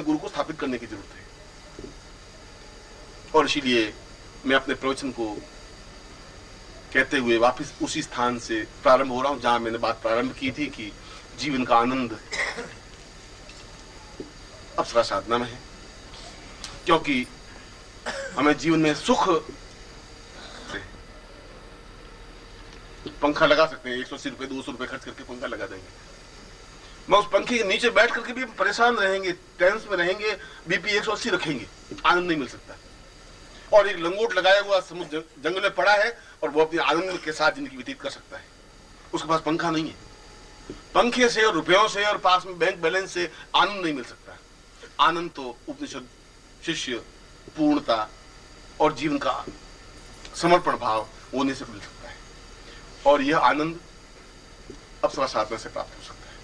गुरु को स्थापित करने की जरूरत है। और इसीलिए मैं अपने प्रवचन को कहते हुए वापस उसी स्थान से प्रारंभ हो रहा हूं जहां मैंने बात प्रारंभ की थी कि जीवन का आनंद अप्सरा साधना में है, क्योंकि हमें जीवन में सुख पंखा लगा सकते हैं, 180 रुपए 200 रुपए खर्च करके पंखा लगा देंगे, मैं उस पंखे के नीचे बैठ करके भी परेशान रहेंगे, टेंस में रहेंगे, बीपी 180 रखेंगे, आनंद नहीं मिल सकता। और एक लंगोट लगाया हुआ समुद्र जंगल में पड़ा है और वो अपने आनंद के साथ जिंदगी व्यतीत कर सकता है, उसके पास पंखा नहीं है। पंखे से और रुपयों से और पास में बैंक बैलेंस से आनंद नहीं मिल सकता। आनंद तो उपनिषद, शिष्य, पूर्णता और जीवन का समर्पण भाव होने से मिल सकता है, और यह आनंद अप्सरा साधना से प्राप्त हो सकता है।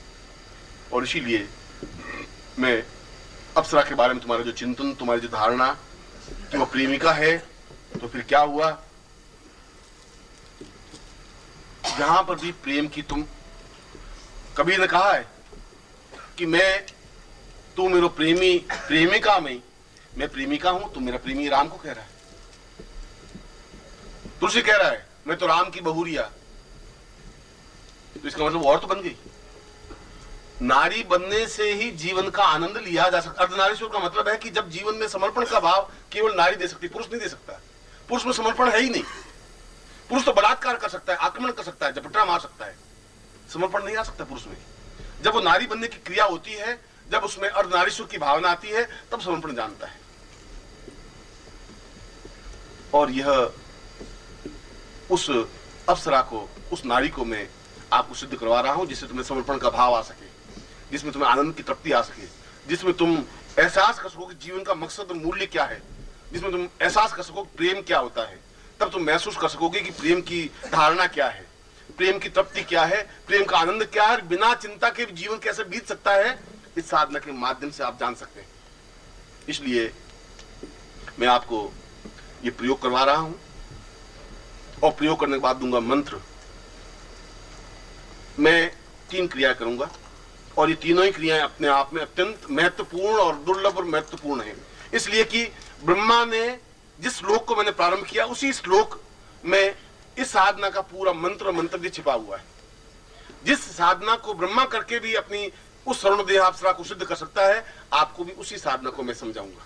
और इसीलिए मैं अप्सरा के बारे में तुम्हारा जो चिंतन, तुम्हारी जो धारणा कि वो प्रेमिका है, तो फिर क्या हुआ, जहां पर भी प्रेम की तुम, कबीर ने कहा है कि तू मेरा प्रेमी, प्रेमिका में मैं प्रेमिका हूं, तुम मेरा प्रेमी, राम को कह रहा है। तुलसी कह रहा है मैं तो राम की बहुरिया, तो इसका मतलब और तो बन गई। नारी बनने से ही जीवन का आनंद लिया जा सकता। अर्धनारीश्वर का मतलब है कि जब जीवन में समर्पण का भाव केवल नारी दे सकती, पुरुष नहीं दे सकता। पुरुष में समर्पण है ही नहीं। पुरुष तो बलात्कार कर सकता है, आक्रमण कर सकता है, झपटा मार सकता है, समर्पण नहीं आ सकता पुरुष में। जब वो नारी बनने की क्रिया होती है, जब उसमें अर्धनारीश्वर की भावना आती है, तब समर्पण जानता है। और यह उस अप्सरा को, उस नारी को मैं आपको सिद्ध करवा रहा हूं, जिससे तुम्हें समर्पण का भाव आ सके, जिसमें तुम्हें आनंद की तृप्ति आ सके, जिसमें तुम एहसास कर सको कि जीवन का मकसद और मूल्य क्या है, जिसमें तुम एहसास कर सको प्रेम क्या होता है। तब तुम महसूस कर सकोगे कि प्रेम की धारणा क्या है, प्रेम की तृप्ति क्या है, प्रेम का आनंद क्या है, बिना चिंता के जीवन कैसे बीत सकता है, इस साधना के माध्यम से आप जान सकते हैं। इसलिए मैं आपको ये प्रयोग करवा रहा हूं, और प्रयोग करने के बाद दूंगा मंत्र। मैं 3 क्रिया करूंगा, और ये तीनों ही क्रियाएं अपने आप में अत्यंत महत्वपूर्ण और दुर्लभ और महत्वपूर्ण हैं। इसलिए कि ब्रह्मा ने जिस श्लोक को मैंने प्रारंभ किया, उसी श्लोक में इस साधना का पूरा मंत्र छिपा हुआ है। जिस साधना को ब्रह्मा करके भी अपनी उस स्वर्ण अप्सरा को सिद्ध कर सकता है, आपको भी उसी साधना को मैं समझाऊंगा,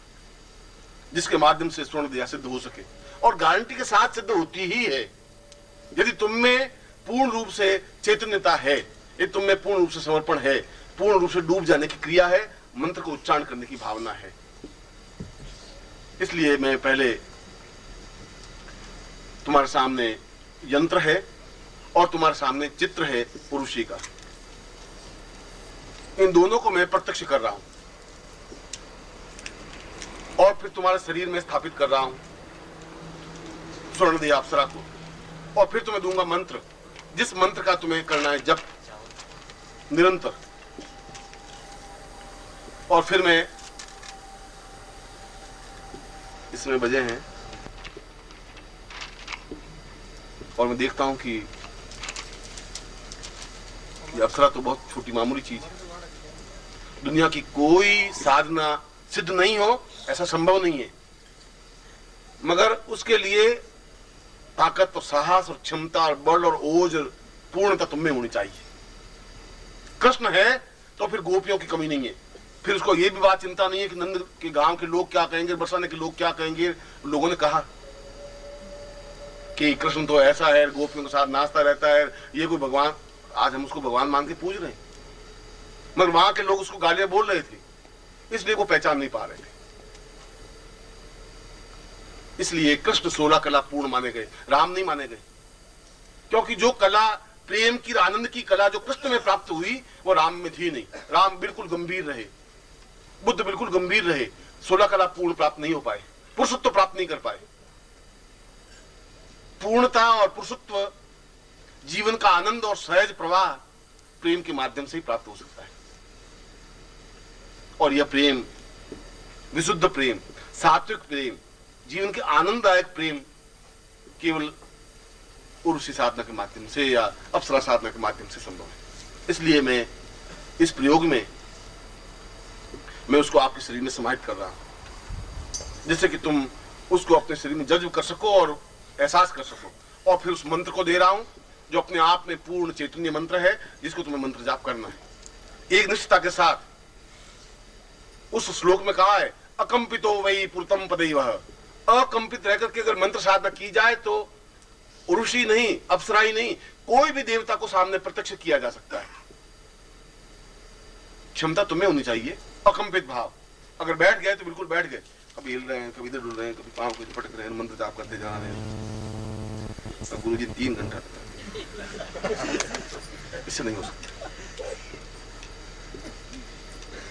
जिसके माध्यम से स्वर्ण सिद्ध हो सके, और गारंटी के साथ सिद्ध होती ही है। यदि तुम में पूर्ण रूप से चैतन्यता है, यदि तुम में पूर्ण रूप से समर्पण है, पूर्ण रूप से डूब जाने की क्रिया है, मंत्र को उच्चारण करने की भावना है। इसलिए मैं पहले तुम्हारे सामने यंत्र है और तुम्हारे सामने चित्र है पुरुषी का, इन दोनों को मैं प्रत्यक्ष कर रहा हूं, और फिर तुम्हारे शरीर में स्थापित कर रहा हूं स्वर्ण अप्सरा को, और फिर तुम्हें दूंगा मंत्र, जिस मंत्र का तुम्हें करना है जप निरंतर। और फिर मैं, इसमें बजे हैं, और मैं देखता हूं कि ये अप्सरा तो बहुत छोटी मामूली चीज है, दुनिया की कोई साधना सिद्ध नहीं हो ऐसा संभव नहीं है, मगर उसके लिए ताकत और साहस और क्षमता और बल और ओज और पूर्णता तुम में होनी चाहिए। कृष्ण है तो फिर गोपियों की कमी नहीं है, फिर उसको ये भी बात चिंता नहीं है कि नंद के गांव के लोग क्या कहेंगे, बरसाने के लोग क्या कहेंगे। लोगों ने कहा कि कृष्ण तो ऐसा है, गोपियों के साथ नाचता रहता है, ये कोई भगवान, आज हम उसको भगवान मान के पूज रहे हैं, मगर वहां के लोग उसको गालियां बोल रहे थे, इसलिए वो पहचान नहीं पा रहे थे। इसलिए कृष्ण 16 कला पूर्ण माने गए, राम नहीं माने गए, क्योंकि जो कला प्रेम की, आनंद की कला जो कृष्ण में प्राप्त हुई, वो राम में थी नहीं। राम बिल्कुल गंभीर रहे, बुद्ध बिल्कुल गंभीर रहे, 16 कला पूर्ण प्राप्त नहीं हो पाए, पुरुषत्व प्राप्त नहीं कर पाए। पूर्णता और पुरुषत्व, जीवन का आनंद और सहज प्रवाह प्रेम के माध्यम से ही प्राप्त हो सकता है। और यह प्रेम, विशुद्ध प्रेम, सात्विक प्रेम, जीवन के आनंददायक प्रेम केवल उर्वशी साधना के माध्यम से या अप्सरा साधना के माध्यम से संभव है। इसलिए मैं इस प्रयोग में मैं उसको आपके शरीर में समाहित कर रहा हूं, जिससे कि तुम उसको अपने शरीर में जज्ब कर सको और एहसास कर सको। और फिर उस मंत्र को दे रहा हूं जो अपने आप में पूर्ण चैतन्य मंत्र है, जिसको तुम्हें मंत्र जाप करना है एक निष्ठा के साथ। उस श्लोक में कहा है अकंपितो वही पुरतम पदैवह, अकंपित रहकर के अगर मंत्र साधना की जाए तो ऋषि नहीं, अप्सरा ही नहीं, कोई भी देवता को सामने प्रत्यक्ष किया जा सकता है। क्षमता तुम्हें होनी चाहिए, अकंपित भाव। अगर बैठ गए तो बिल्कुल बैठ गए, कभी हिल रहे हैं, कभी इधर डुल रहे हैं, कभी पांव को पटक रहे हैं, मंत्र जाप करते जा रहे हैं। तो गुरुजी 3 घंटा इससे नहीं हो सकता।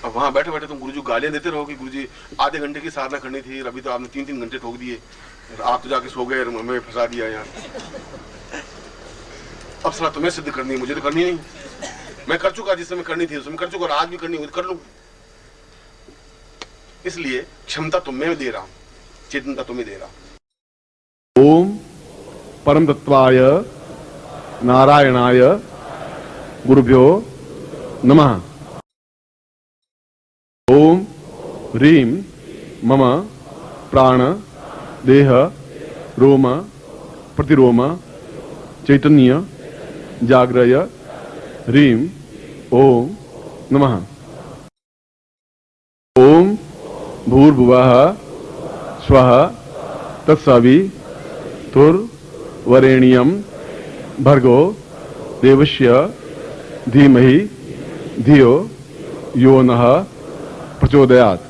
अब वहां बैठे बैठे तुम गुरुजी गालियां देते रहो कि गुरुजी आधे घंटे की साधना करनी थी, अभी तो आपने 3-3 घंटे ठोक दिए, आप तो जाके सो गए, हमें फंसा दिया यार। अप्सरा तुम्हें सिद्ध करनी है, मुझे तो करनी नहीं। मैं कर चुका जिस समय करनी थी उस समय कर चुका, और आज भी करनी हो तो कर लूं। इसलिए क्षमता तुम्हें दे रहा हूं, चेतनता तुम्हें दे रहा हूं। ओम परम तत्वाय नारायणाय गुरुभ्यो नमः। ओम ह्रीं मम प्राण देह रोम प्रतिरोम चैतन्य जाग्रय ह्रीं ओम नमः। ओम भूर्भुवः स्वः तत्सवितुर्वरेण्यं भर्गो देवस्य धीमहि धियो यो नः प्रचोदयात्।